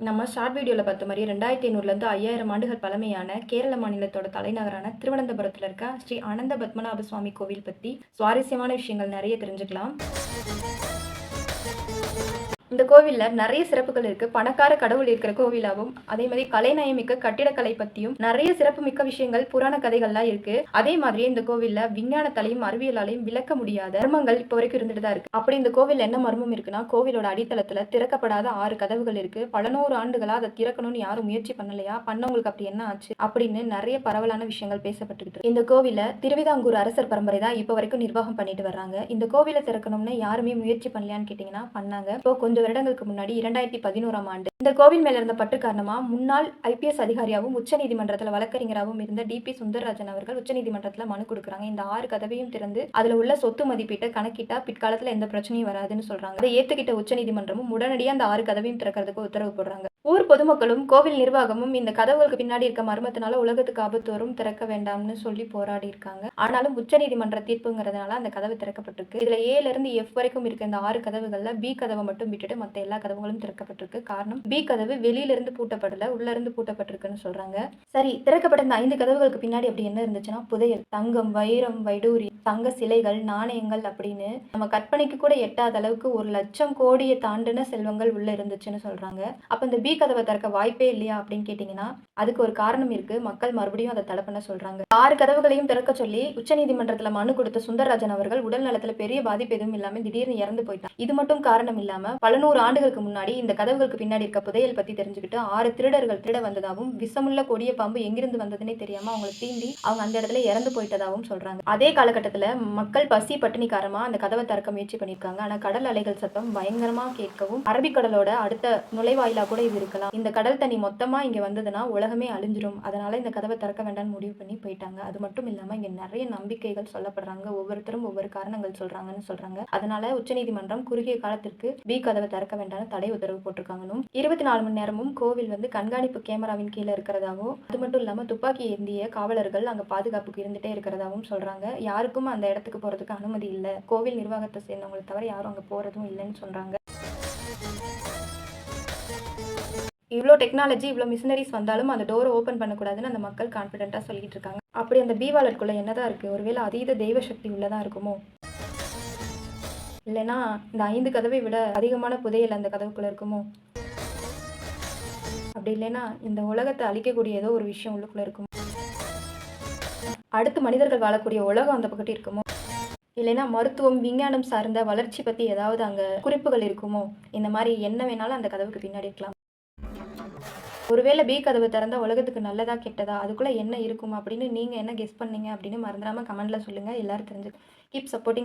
நம்ம ஷார்ட் வீடியோவில் பார்த்த மாதிரி 2500லேருந்து 5000 ஆண்டுகள் பழமையான கேரள மாநிலத்தோட தலைநகரான திருவனந்தபுரத்தில் இருக்க ஸ்ரீ அனந்த பத்மநாப சுவாமி கோவில் பற்றி சுவாரஸ்யமான விஷயங்கள் நிறைய தெரிஞ்சுக்கலாம். இந்த கோவிலில் நிறைய சிறப்புகள் இருக்கு. பணக்கார கடவுள் இருக்கிற கோவிலாகவும், அதே மாதிரி கலைநயமிக்க கட்டிடக்கலை பற்றியும் நிறைய சிறப்புமிக்க விஷயங்கள் புராண கதைகள்லாம் இருக்கு. அதே மாதிரியே இந்த கோவிலில் விஞ்ஞானத்தாலையும் அறிவியலாலையும் விளக்க முடியாத மர்மங்கள் இப்போ வரைக்கும் இருந்துட்டு தான் இருக்கு. அப்படி இந்த கோவில் என்ன மர்மம் இருக்குன்னா, கோவிலோட அடித்தளத்தில் திறக்கப்படாத 6 கதவுகள் இருக்கு. பல நூறு ஆண்டுகளா அதை திறக்கணும்னு யாரும் முயற்சி பண்ணலையா, பண்ணவங்களுக்கு அப்படி என்ன ஆச்சு அப்படின்னு நிறைய பரவலான விஷயங்கள் பேசப்பட்டுக்கிட்டு. இந்த கோவில திருவிதாங்கூர் அரசர் பரம்பரை தான் இப்போ வரைக்கும் நிர்வாகம் பண்ணிட்டு வர்றாங்க. இந்த கோவிலை திறக்கணும்னு யாருமே முயற்சி பண்ணலையான்னு கேட்டீங்கன்னா பண்ணாங்க. இப்போ கொஞ்சம் வருடங்களுக்கு முன்னாடி 2011ஆம் ஆண்டு இந்த கோவில் மேல இருந்த பற்று காரணமா முன்னாள் IPS அதிகாரியாகவும் உச்சநீதிமன்றத்தில் வழக்கறிஞராகவும் இருந்த DP சுந்தரராஜன் அவர்கள் உச்சநீதிமன்றத்தில் மனு கொடுக்குறாங்க. இந்த 6 கதவையும் திறந்து அதுல உள்ள சொத்து மதிப்பீட்டை கணக்கிட்டா பிற்காலத்துல எந்த பிரச்சனையும் வராதுன்னு சொல்றாங்க. அதை ஏத்துக்கிட்ட உச்சநீதிமன்றமும் உடனடியாக அந்த 6 கதவையும் திறக்கிறதுக்கு உத்தரவு போடுறாங்க. ஊர் பொதுமக்களும் கோவில் நிர்வாகமும் இந்த கதவுகளுக்கு பின்னாடி இருக்க மர்மத்தினால உலகத்துக்கு ஆபத்து வரும், திறக்க வேண்டாம்னு சொல்லி போராடி இருக்காங்க. ஆனாலும் உச்சநீதிமன்ற தீர்ப்புங்கிறதுனால அந்த கதவு திறக்கப்பட்டிருக்கு. இதுல A இருந்து F வரைக்கும் இருக்க இந்த 6 கதவுகள்ல B கதவை மட்டும் விட்டுட்டு மற்ற எல்லா கதவுகளும் திறக்கப்பட்டிருக்கு. காரணம் B கதவு வெளியில இருந்து பூட்டப்படல, உள்ள இருந்து பூட்டப்பட்டிருக்குன்னு சொல்றாங்க. சரி, திறக்கப்பட்ட இந்த 5 கதவுகளுக்கு பின்னாடி அப்படி என்ன இருந்துச்சுன்னா புதையல், தங்கம், வைரம், வைடூரி, தங்க சிலைகள், நாணயங்கள் அப்படின்னு நம்ம கற்பனைக்கு கூட எட்டாத அளவுக்கு 1,00,000 கோடியை தாண்டின செல்வங்கள் உள்ள இருந்துச்சுன்னு சொல்றாங்க. அப்ப இந்த B கதவை திறக்க வாய்ப்பே இல்லையா அப்படின்னு கேட்டீங்கன்னா அதுக்கு ஒரு காரணம் இருக்கு. மக்கள் மறுபடியும் அதை தடை பண்ண சொல்றாங்க. 6 கதவுகளையும் திறக்க சொல்லி உச்சநீதிமன்றத்துல மனு கொடுத்த சுந்தரராஜன் அவர்கள் உடல் நலத்துல பெரிய பாதிப்பு எதுவும் இல்லாம திடீர்னு இறந்து போயிட்டார். இது மட்டும் காரணம் இல்லாம பல நூறு ஆண்டுகளுக்கு முன்னாடி இந்த கதவுகளுக்கு பின்னாடி இருக்க புதையல் பத்தி தெரிஞ்சுக்கிட்டு 6 திருடர்கள் திருட வந்ததாகவும், விஷமுள்ள கொடிய பாம்பு எங்கிருந்து வந்ததுன்னே தெரியாம அவங்களை தீண்டி அவங்க அந்த இடத்துல இறந்து போயிட்டதாகவும் சொல்றாங்க. அதே காலகட்டத்துல மக்கள் பசி பட்டினி காரணமா அந்த கதவை திறக்க முயற்சி பண்ணிருக்காங்க. ஆனா கடல் அலைகள் சத்தம் பயங்கரமா கேட்கவும் அரபிக்கடலோட அடுத்த நுழைவாயிலா கூட இது இருக்கலாம். இந்த கடல் தண்ணி மொத்தமா இங்க வந்ததுன்னா உலகமே அழிஞ்சிரும், அதனால இந்த கதவை திறக்க வேண்டாம்னு முடிவு பண்ணி போயிட்டாங்க. அது மட்டும் இல்லாம இங்க நிறைய நம்பிக்கைகள் சொல்லப்படுறாங்க. ஒவ்வொருத்தரும் ஒவ்வொரு காரணங்கள் சொல்றாங்கன்னு சொல்றாங்க. அதனால உச்சநீதிமன்றம் குறுகிய காலத்திற்கு B கதவை திறக்க வேண்டாம்னு தடை உத்தரவு போட்டிருக்காங்கன்னு 24 மணி நேரமும் கோவில் கண்காணிப்பு கேமராவின் கீழே இருக்கிறதாகவும், அது மட்டும் இல்லாம துப்பாக்கி ஏந்திய காவலர்கள் அங்க பாதுகாப்புக்கு இருந்துட்டே இருக்கிறதாகவும் சொல்றாங்க. யாருக்கும் அந்த இடத்துக்கு போறதுக்கு அனுமதி இல்லை. கோவில் நிர்வாகத்தை சேர்ந்தவங்களை தவிர யாரும் அங்க போறதும் இல்லைன்னு சொல்றாங்க. இவ்வளோ டெக்னாலஜி, இவ்வளோ மிஷினரிஸ் வந்தாலும் அந்த டோரை ஓப்பன் பண்ணக்கூடாதுன்னு அந்த மக்கள் கான்ஃபிடென்ட்டாக சொல்லிட்டு இருக்காங்க. அப்படி அந்த B வாலெட்டுக்குள்ள என்னதான் இருக்கு? ஒருவேளை அதீத தெய்வ சக்தி உள்ளதான் இருக்குமோ? இல்லைன்னா இந்த 5 கதவை விட அதிகமான புதையல் அந்த கதவுக்குள்ள இருக்குமோ? அப்படி இல்லைன்னா இந்த உலகத்தை அழிக்கக்கூடிய ஏதோ ஒரு விஷயம் உள்ளுக்குள்ள இருக்குமோ? அடுத்து மனிதர்கள் வாழக்கூடிய உலகம் அந்த பக்கத்து இருக்குமோ? இல்லைன்னா மருத்துவம், விஞ்ஞானம் சார்ந்த வளர்ச்சி பற்றி ஏதாவது அங்கே குறிப்புகள் இருக்குமோ? இந்த மாதிரி என்ன வேணாலும் அந்த கதவுக்கு பின்னாடி இருக்கலாம். ஒருவேளை B கதவு திறந்தா உலகத்துக்கு நல்லதா கெட்டதா, அதுக்குள்ள என்ன இருக்கும் அப்படின்னு நீங்க என்ன கெஸ் பண்ணீங்க அப்படின்னு மறந்துடாம கமெண்ட்ல சொல்லுங்க. எல்லாரும் தெரிஞ்சு கீப் சப்போர்ட்டிங்.